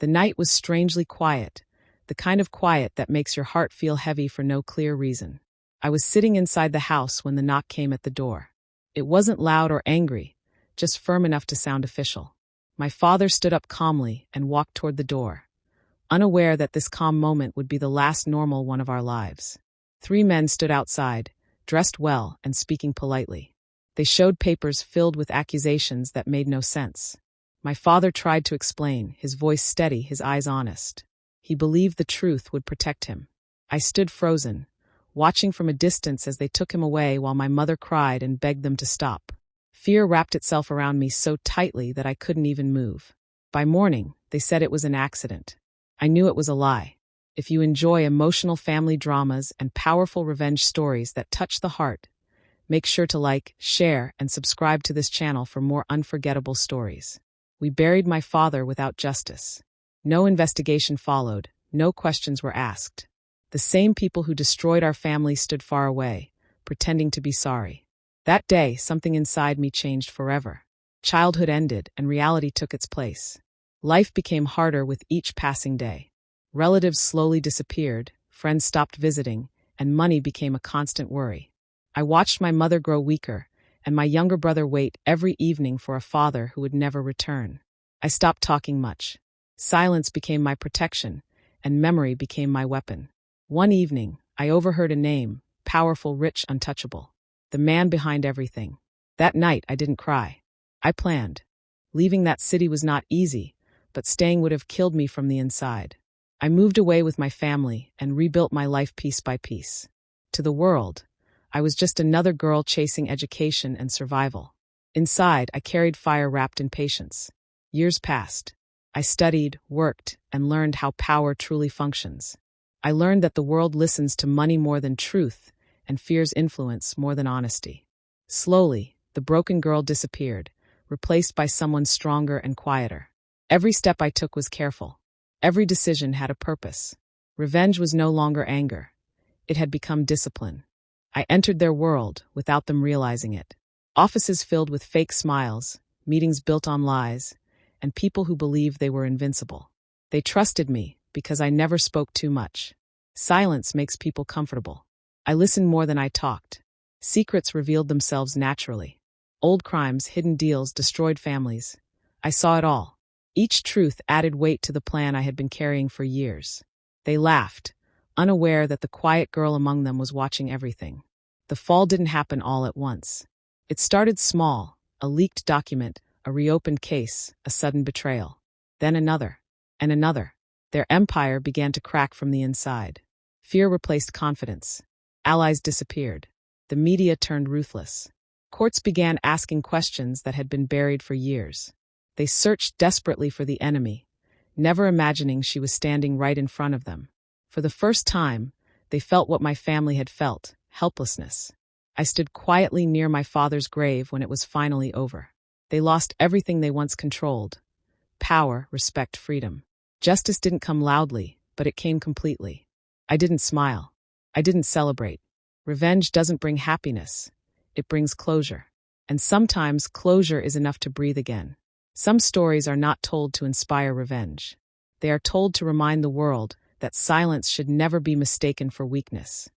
The night was strangely quiet, the kind of quiet that makes your heart feel heavy for no clear reason. I was sitting inside the house when the knock came at the door. It wasn't loud or angry, just firm enough to sound official. My father stood up calmly and walked toward the door, unaware that this calm moment would be the last normal one of our lives. 3 men stood outside, dressed well and speaking politely. They showed papers filled with accusations that made no sense. My father tried to explain, his voice steady, his eyes honest. He believed the truth would protect him. I stood frozen, watching from a distance as they took him away while my mother cried and begged them to stop. Fear wrapped itself around me so tightly that I couldn't even move. By morning, they said it was an accident. I knew it was a lie. If you enjoy emotional family dramas and powerful revenge stories that touch the heart, make sure to like, share, and subscribe to this channel for more unforgettable stories. We buried my father without justice. No investigation followed, no questions were asked. The same people who destroyed our family stood far away, pretending to be sorry. That day, something inside me changed forever. Childhood ended and reality took its place. Life became harder with each passing day. Relatives slowly disappeared, friends stopped visiting, and money became a constant worry. I watched my mother grow weaker, and my younger brother wait every evening for a father who would never return. I stopped talking much. Silence became my protection, and memory became my weapon. One evening, I overheard a name, powerful, rich, untouchable. The man behind everything. That night, I didn't cry. I planned. Leaving that city was not easy, but staying would have killed me from the inside. I moved away with my family and rebuilt my life piece by piece. To the world, I was just another girl chasing education and survival. Inside, I carried fire wrapped in patience. Years passed. I studied, worked, and learned how power truly functions. I learned that the world listens to money more than truth and fears influence more than honesty. Slowly, the broken girl disappeared, replaced by someone stronger and quieter. Every step I took was careful. Every decision had a purpose. Revenge was no longer anger. It had become discipline. I entered their world without them realizing it. Offices filled with fake smiles, meetings built on lies, and people who believed they were invincible. They trusted me because I never spoke too much. Silence makes people comfortable. I listened more than I talked. Secrets revealed themselves naturally. Old crimes, hidden deals, destroyed families. I saw it all. Each truth added weight to the plan I had been carrying for years. They laughed, unaware that the quiet girl among them was watching everything. The fall didn't happen all at once. It started small, a leaked document, a reopened case, a sudden betrayal. Then another, and another. Their empire began to crack from the inside. Fear replaced confidence. Allies disappeared. The media turned ruthless. Courts began asking questions that had been buried for years. They searched desperately for the enemy, never imagining she was standing right in front of them. For the first time, they felt what my family had felt, helplessness. I stood quietly near my father's grave when it was finally over. They lost everything they once controlled: power, respect, freedom. Justice didn't come loudly, but it came completely. I didn't smile. I didn't celebrate. Revenge doesn't bring happiness. It brings closure. And sometimes closure is enough to breathe again. Some stories are not told to inspire revenge. They are told to remind the world that silence should never be mistaken for weakness.